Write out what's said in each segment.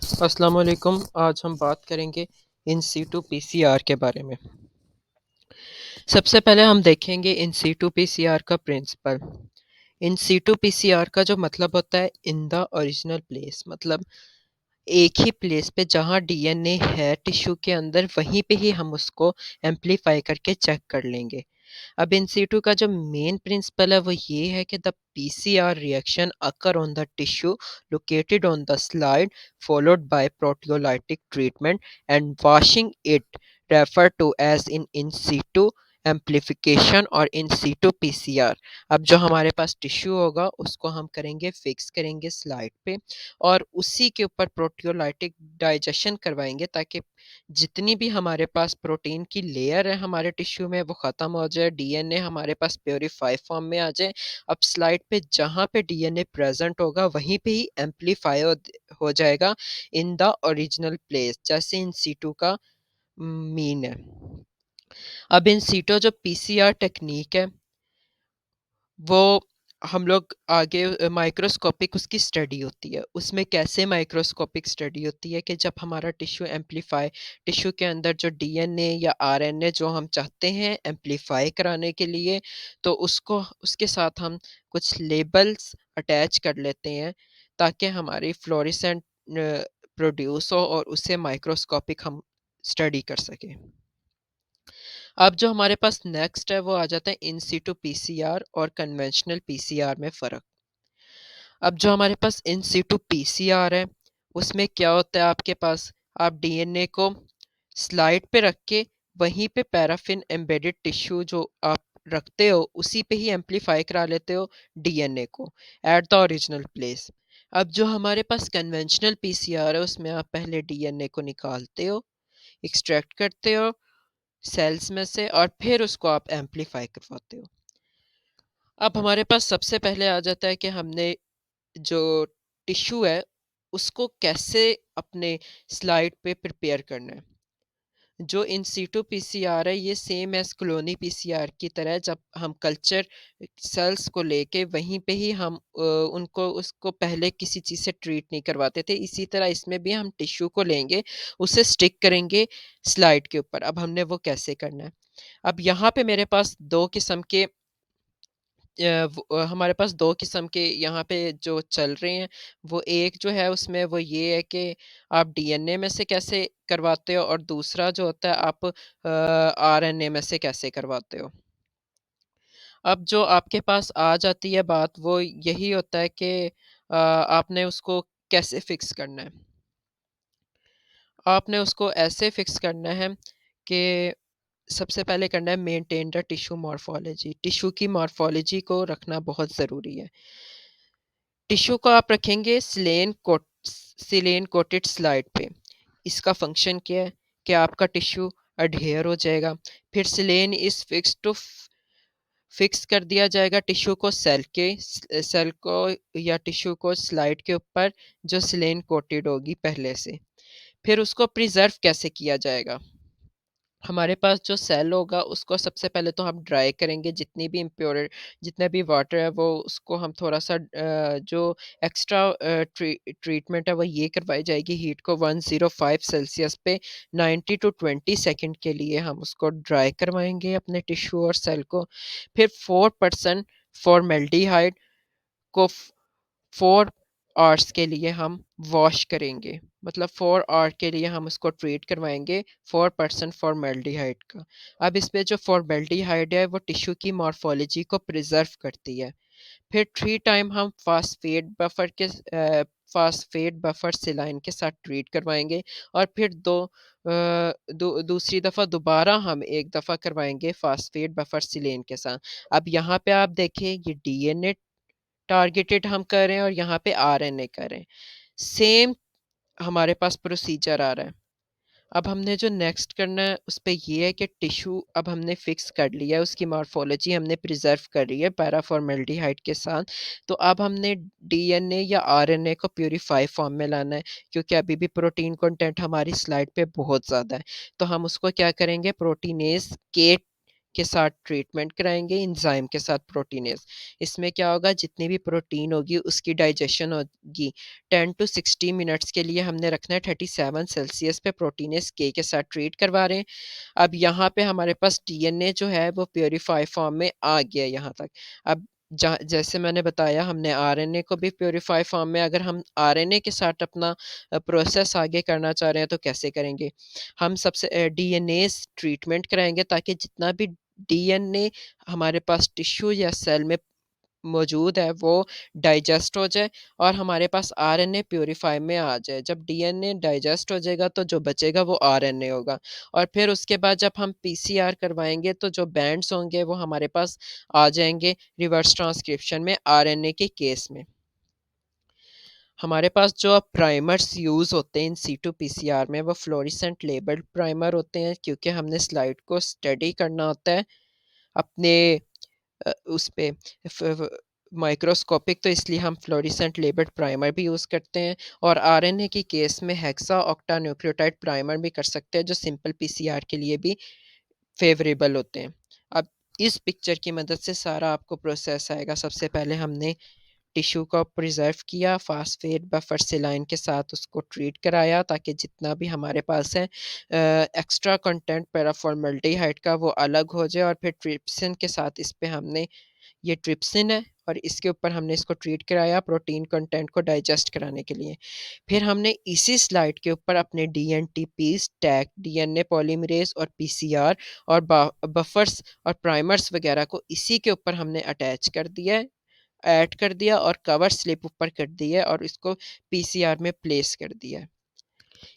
अस्सलाम वालेकुम। आज हम बात करेंगे इन सीटू पीसीआर के बारे में। सबसे पहले हम देखेंगे इन सीटू पीसीआर का प्रिंसिपल। इन सीटू पीसीआर का जो मतलब होता है इन द ओरिजिनल प्लेस, मतलब एक ही प्लेस पे जहाँ डीएनए है टिश्यू के अंदर वहीं पे ही हम उसको एम्प्लीफाई करके चेक कर लेंगे। अब इन सीटू का जो मेन प्रिंसिपल है वो ये है कि the PCR reaction occur on the tissue located on the slide followed by proteolytic treatment and washing it referred to as in situ amplification और इन सीटू पीसीआर। अब जो हमारे पास टिश्यू होगा उसको हम करेंगे फिक्स करेंगे स्लाइड पे और उसी के ऊपर प्रोटियोलाइटिक डाइजेशन करवाएंगे ताकि जितनी भी हमारे पास प्रोटीन की लेयर है हमारे टिश्यू में वो ख़त्म हो जाए, डीएनए हमारे पास प्योरीफाई फॉर्म में आ जाए। अब स्लाइड पे जहाँ पे डीएनए प्रेजेंट होगा वहीं पे ही एम्प्लीफाई हो जाएगा इन द ओरिजिनल प्लेस, जैसे इन सीटू का मीन है। अब इन सीटो जो पीसीआर टेक्निक है वो हम लोग आगे माइक्रोस्कोपिक उसकी स्टडी होती है। उसमें कैसे माइक्रोस्कोपिक स्टडी होती है कि जब हमारा टिश्यू एम्प्लीफाई टिश्यू के अंदर जो डीएनए या आरएनए जो हम चाहते हैं एम्प्लीफाई कराने के लिए, तो उसको उसके साथ हम कुछ लेबल्स अटैच कर लेते हैं ताकि हमारी फ्लोरेसेंट प्रोड्यूस हो और उसे माइक्रोस्कोपिक हम स्टडी कर सकें। अब जो हमारे पास नेक्स्ट है वो आ जाता है इन सीटू पीसीआर और कन्वेंशनल पीसीआर में फ़र्क। अब जो हमारे पास इन सीटू पीसीआर है उसमें क्या होता है, आपके पास आप डीएनए को स्लाइड पे रख के वहीं पे पैराफिन एम्बेडेड टिश्यू जो आप रखते हो उसी पे ही एम्प्लीफाई करा लेते हो डीएनए को एट द ओरिजिनल प्लेस। अब जो हमारे पास कन्वेंशनल पीसीआर है उसमें आप पहले डीएनए को निकालते हो, एक्सट्रैक्ट करते हो सेल्स में से और फिर उसको आप एम्प्लीफाई करवाते हो। अब हमारे पास सबसे पहले आ जाता है कि हमने जो टिश्यू है उसको कैसे अपने स्लाइड पे प्रिपेयर करना है। जो इन सीटू पीसीआर है ये सेम एज कॉलोनी पीसीआर की तरह है। जब हम कल्चर सेल्स को लेके वहीं पे ही हम उनको उसको पहले किसी चीज़ से ट्रीट नहीं करवाते थे, इसी तरह इसमें भी हम टिश्यू को लेंगे, उसे स्टिक करेंगे स्लाइड के ऊपर। अब हमने वो कैसे करना है। अब यहाँ पे मेरे पास दो किस्म के हमारे पास 2 किस्म के यहाँ पे जो चल रहे हैं, वो एक जो है उसमें वो ये है कि आप डीएनए में से कैसे करवाते हो और दूसरा जो होता है आप आरएनए में से कैसे करवाते हो। अब जो आपके पास आ जाती है बात वो यही होता है कि आपने उसको कैसे फ़िक्स करना है। आपने उसको ऐसे फ़िक्स करना है कि सबसे पहले करना है maintain the tissue morphology. Tissue की मॉर्फोलॉजी को रखना बहुत ज़रूरी है। टिश्यू को आप रखेंगे सिलेन कोटेड स्लाइड पे। इसका फंक्शन क्या है कि आपका टिश्यू अडहेयर हो जाएगा। फिर सिलेन इज फिक्स कर दिया जाएगा टिश्यू को सेल को या टिश्यू को स्लाइड के ऊपर जो सिलेन कोटेड होगी पहले से। फिर उसको प्रिजर्व कैसे किया जाएगा। हमारे पास जो सेल होगा उसको सबसे पहले तो हम ड्राई करेंगे, जितनी भी इम्प्योर जितना भी वाटर है वो उसको हम थोड़ा सा जो एक्स्ट्रा ट्रीटमेंट है वो ये करवाई जाएगी हीट को 105 सेल्सियस पे 90 टू 20 सेकंड के लिए हम उसको ड्राई करवाएंगे अपने टिश्यू और सेल को। फिर 4% फॉर्मेल्डिहाइड को 4 आवर्स के लिए हम वॉश करेंगे, मतलब 4 आवर के लिए हम उसको ट्रीट करवाएँगे 4% फॉर्मेल्डिहाइड का। अब इस पे जो फॉर्मेल्डिहाइड है वो टिश्यू की मॉर्फोलॉजी को प्रिज़र्व करती है। फिर 3 टाइम हम फ़ॉस्फ़ेट बफर सेलाइन के साथ ट्रीट करवाएँगे और फिर दूसरी दफ़ा दोबारा हम एक दफ़ा करवाएँगे फ़ॉस्फ़ेट बफर सिलेन के साथ। अब यहाँ पे आप देखें ये डीएनए टारगेटेड हम कर रहे हैं और यहाँ पे आरएनए कर रहे हैं। सेम हमारे पास प्रोसीजर आ रहा है। अब हमने जो नेक्स्ट करना है उस पे ये है कि टिश्यू अब हमने फिक्स कर लिया है, उसकी मॉर्फोलॉजी हमने प्रिज़र्व कर रही है पैराफॉर्मेल्डिहाइड के साथ। तो अब हमने डीएनए या आरएनए को प्यूरीफाई फॉर्म में लाना है, क्योंकि अभी भी प्रोटीन कंटेंट हमारी स्लाइड पे बहुत ज़्यादा है। तो हम उसको क्या करेंगे, प्रोटीनेज़ के के साथ ट्रीटमेंट कराएंगे, एंजाइम के साथ प्रोटीनेज। इसमें क्या होगा, जितनी भी प्रोटीन होगी उसकी डाइजेशन होगी। 10 to 60 मिनट्स के लिए हमने रखना है 37 सेल्सियस पे, प्रोटीनेज के साथ ट्रीट करवा रहे हैं। अब यहाँ पे हमारे पास डीएनए जो है वो प्योरीफाई फॉर्म में आ गया यहाँ तक। अब जैसे मैंने बताया, हमने आरएनए को भी प्योरीफाई फॉर्म में, अगर हम आरएनए के साथ अपना प्रोसेस आगे करना चाह रहे हैं तो कैसे करेंगे। हम सबसे डीएनए ट्रीटमेंट कराएंगे ताकि जितना भी डीएनए हमारे पास टिश्यू या सेल में मौजूद है वो डाइजेस्ट हो जाए और हमारे पास आरएनए प्यूरीफाई में आ जाए। जब डीएनए डाइजेस्ट हो जाएगा तो जो बचेगा वो आरएनए होगा, और फिर उसके बाद जब हम पीसीआर करवाएंगे तो जो बैंड्स होंगे वो हमारे पास आ जाएंगे रिवर्स ट्रांसक्रिप्शन में आरएनए के केस में। हमारे पास जो प्राइमर्स यूज़ होते हैं इन सीटू पीसीआर में वो फ्लोरेसेंट लेबल्ड प्राइमर होते हैं, क्योंकि हमने स्लाइड को स्टडी करना होता है अपने उस पे माइक्रोस्कोपिक, तो इसलिए हम फ्लोरेसेंट लेबल्ड प्राइमर भी यूज़ करते हैं। और आरएनए की केस में हेक्सा ऑक्टा न्यूक्लियोटाइड प्राइमर भी कर सकते हैं, जो सिंपल पीसीआर के लिए भी फेवरेबल होते हैं। अब इस पिक्चर की मदद से सारा आपको प्रोसेस आएगा। सबसे पहले हमने टिश्यू को प्रिजर्व किया, फास्फेट बफर सेलाइन के साथ उसको ट्रीट कराया ताकि जितना भी हमारे पास है एक्स्ट्रा कंटेंट पैराफॉर्मल्डिहाइड का वो अलग हो जाए, और फिर ट्रिप्सिन के साथ इस पे हमने, ये ट्रिप्सिन है और इसके ऊपर हमने इसको ट्रीट कराया प्रोटीन कंटेंट को डाइजेस्ट कराने के लिए। फिर हमने इसी स्लाइड के ऊपर अपने डीएनटीपीस, टैग, डीएनए पॉलीमरेज और पीसीआर और बफर्स और प्राइमर्स वगैरह को इसी के ऊपर हमने अटैच कर दिया है, ऐड कर दिया और कवर स्लिप ऊपर कर दी है और इसको पीसीआर में प्लेस कर दिया है।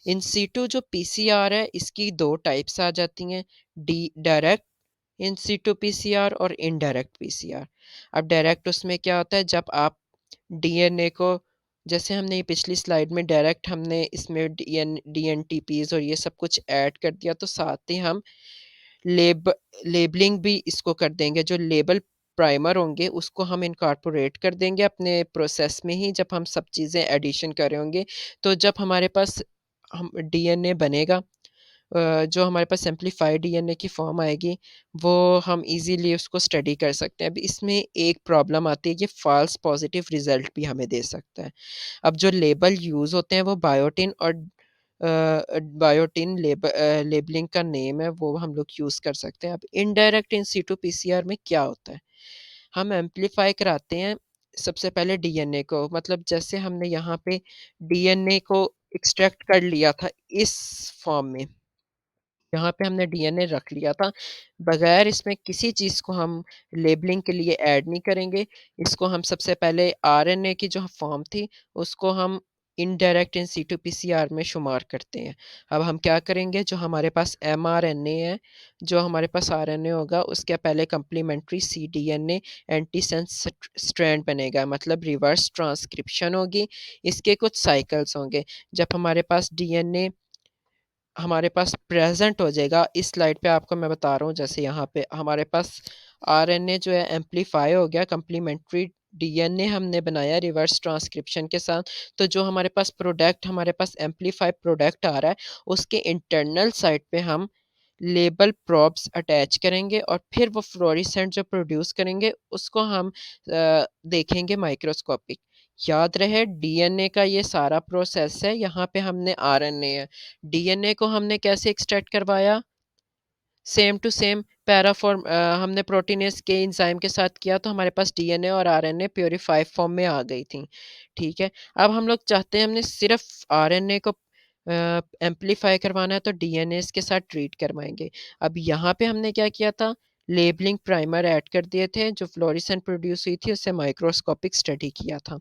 इन सीटू जो पीसीआर है इसकी दो टाइप्स आ जाती हैं, the direct in situ PCR और इनडायरेक्ट पीसीआर। अब डायरेक्ट उसमें क्या होता है, जब आप डीएनए को, जैसे हमने ये पिछली स्लाइड में डायरेक्ट हमने इसमें डीएनटीपीज और ये सब कुछ ऐड कर दिया, तो साथ ही हम लेब लेबलिंग भी इसको कर देंगे। जो लेबल प्राइमर होंगे उसको हम इनकॉर्पोरेट कर देंगे अपने प्रोसेस में ही, जब हम सब चीज़ें एडिशन कर रहे होंगे। तो जब हमारे पास हम डीएनए बनेगा, जो हमारे पास सिंप्लीफाइड डीएनए की फॉर्म आएगी, वो हम इजीली उसको स्टडी कर सकते हैं। अब इसमें एक प्रॉब्लम आती है, ये फ़ाल्स पॉजिटिव रिज़ल्ट भी हमें दे सकता है। अब जो लेबल यूज़ होते हैं वो बायोटिन और बायोटिन लेबलिंग का नेम है, वो हम लोग यूज़ कर सकते हैं। अब इनडायरेक्ट इन सीटू पीसीआर में क्या होता है, हम एम्प्लीफाई कराते हैं सबसे पहले डीएनए को, मतलब जैसे हमने यहाँ पे डीएनए को एक्सट्रैक्ट कर लिया था इस फॉर्म में, यहाँ पे हमने डीएनए रख लिया था, बगैर इसमें किसी चीज़ को हम लेबलिंग के लिए ऐड नहीं करेंगे। इसको हम सबसे पहले आरएनए की जो फॉर्म थी, उसको हम इनडायरेक्ट इन सीटू पीसीआर में शुमार करते हैं। अब हम क्या करेंगे, जो हमारे पास एमआरएनए है, जो हमारे पास आरएनए होगा, उसके पहले कंप्लीमेंट्री सीडीएनए एंटीसेंस स्ट्रैंड बनेगा, मतलब रिवर्स ट्रांसक्रिप्शन होगी। इसके कुछ साइकिल्स होंगे। जब हमारे पास डीएनए हमारे पास प्रेज़ेंट हो जाएगा, इस स्लाइड पे आपको मैं बता रहा हूँ, जैसे यहाँ पे हमारे पास आरएनए जो है एम्प्लीफाई हो गया, कंप्लीमेंट्री डीएनए हमने बनाया रिवर्स ट्रांसक्रिप्शन के साथ। तो जो हमारे पास प्रोडक्ट, हमारे पास एम्प्लीफाई प्रोडक्ट आ रहा है, उसके इंटरनल साइड पे हम लेबल प्रोब्स अटैच करेंगे और फिर वो फ्लोरेसेंट जो प्रोड्यूस करेंगे उसको हम देखेंगे माइक्रोस्कोपिक। याद रहे डीएनए का ये सारा प्रोसेस है, यहाँ पे हमने आरएनए है। डीएनए को हमने कैसे एक्सट्रैक्ट करवाया, सेम टू सेम पैराफॉर्म हमने प्रोटीनेज के एंजाइम के साथ किया, तो हमारे पास डीएनए और आरएनए प्योरीफाइड फॉर्म में आ गई थी। ठीक है, अब हम लोग चाहते हैं हमने सिर्फ आरएनए को एम्प्लीफाई करवाना है, तो डीएनए के साथ ट्रीट करवाएंगे। अब यहाँ पे हमने क्या किया था, लेबलिंग प्राइमर ऐड कर दिए थे, जो फ्लोरेसेंट प्रोड्यूस हुई थी उससे माइक्रोस्कोपिक स्टडी किया था।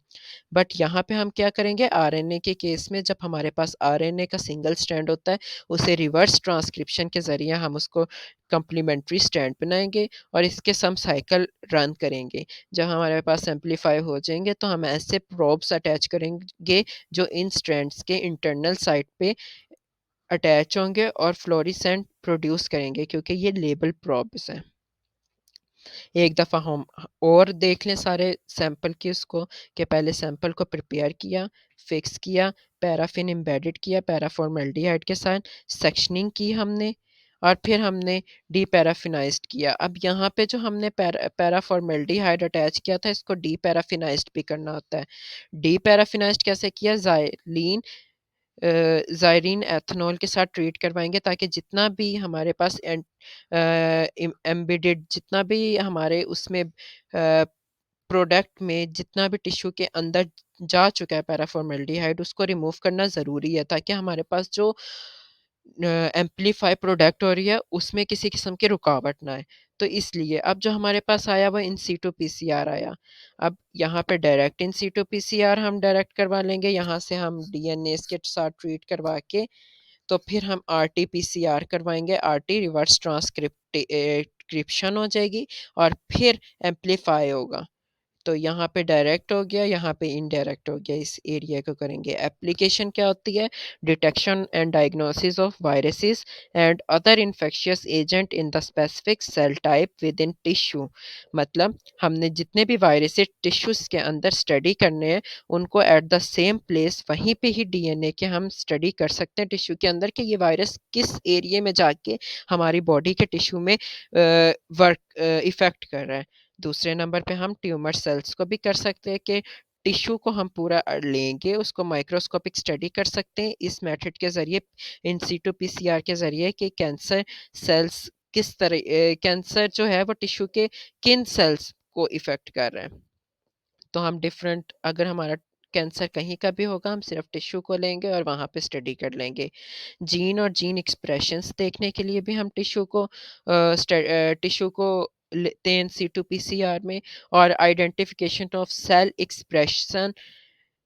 बट यहाँ पे हम क्या करेंगे, आरएनए के केस में जब हमारे पास आरएनए का सिंगल स्ट्रैंड होता है, उसे रिवर्स ट्रांसक्रिप्शन के ज़रिए हम उसको कंप्लीमेंट्री स्ट्रैंड बनाएँगे और इसके सम साइकिल रन करेंगे। जब हमारे पास एम्प्लीफाई हो जाएँगे तो हम ऐसे प्रोब्स अटैच करेंगे जो इन स्ट्रैंड्स के इंटरनल साइड पे अटैच होंगे और फ्लोरेसेंट प्रोड्यूस करेंगे, क्योंकि ये लेबल प्रोब्स हैं। एक दफ़ा हम और देख लें सारे सैंपल की उसको, कि पहले सैंपल को प्रिपेयर किया, फिक्स किया, पैराफिन एम्बेडेड किया पैराफॉर्मल्डिहाइड के साथ, सेक्शनिंग की हमने और फिर हमने डीपैराफिनाइज़्ड किया। अब यहाँ पे जो हमने पैराफ़ॉर्मेल्डिहाइड अटैच किया था, इसको डीपैराफिनाइज़्ड भी करना होता है। डीपैराफिनाइज़्ड कैसे किया? ज़ाइरीन एथनॉल के साथ ट्रीट करवाएँगे, ताकि जितना भी हमारे पास एम्बेडेड जितना भी हमारे उसमें प्रोडक्ट में जितना भी टिश्यू के अंदर जा चुका है पैराफॉर्मेल्डिहाइड, उसको रिमूव करना ज़रूरी है, ताकि हमारे पास जो एम्प्लीफाई प्रोडक्ट हो रही है उसमें किसी किस्म की रुकावट ना आए। तो इसलिए अब जो हमारे पास आया वो इन सीटू पीसीआर आया। अब यहाँ पे डायरेक्ट इन सीटू पीसीआर हम डायरेक्ट करवा लेंगे, यहाँ से हम डीएनए के साथ ट्रीट करवा के तो फिर हम आरटी पीसीआर करवाएँगे, आरटी रिवर्स ट्रांसक्रिप्शन हो जाएगी और फिर एम्प्लीफाई होगा। तो यहाँ पे डायरेक्ट हो गया, यहाँ पे इनडायरेक्ट हो गया, इस एरिया को करेंगे। एप्लीकेशन क्या होती है? Detection and diagnosis of viruses and other infectious agent in the specific cell type within tissue. मतलब हमने जितने भी वायरसेस टिश्यूज़ के अंदर स्टडी करने हैं, उनको एट द सेम प्लेस वहीं पे ही डीएनए के हम स्टडी कर सकते हैं टिश्यू के अंदर कि ये वायरस किस एरिया में जाके हमारी बॉडी के टिश्यू में इफ़ेक्ट कर रहा है। दूसरे नंबर पे हम ट्यूमर सेल्स को भी कर सकते हैं कि टिश्यू को हम पूरा लेंगे, उसको माइक्रोस्कोपिक स्टडी कर सकते हैं इस मेथड के ज़रिए, इन सीटू पीसीआर के ज़रिए कि कैंसर सेल्स किस तरह कैंसर जो है वो टिश्यू के किन सेल्स को इफ़ेक्ट कर रहा है। तो हम डिफरेंट अगर हमारा कैंसर कहीं का भी होगा, हम सिर्फ टिश्यू को लेंगे और वहाँ पे स्टडी कर लेंगे। जीन और जीन एक्सप्रेशंस देखने के लिए भी हम टिश्यू को लेते हैं C2PCR में, और identification of cell expression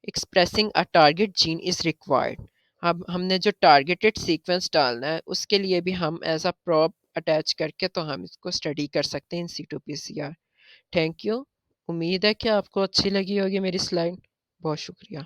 expressing a target gene is required. अब हमने जो टारगेटेड सीक्वेंस डालना है उसके लिए भी हम एज अ प्रॉप अटैच करके तो हम इसको स्टडी कर सकते हैं इन C2PCR। Thank you. उम्मीद है कि आपको अच्छी लगी होगी मेरी स्लाइड। बहुत शुक्रिया।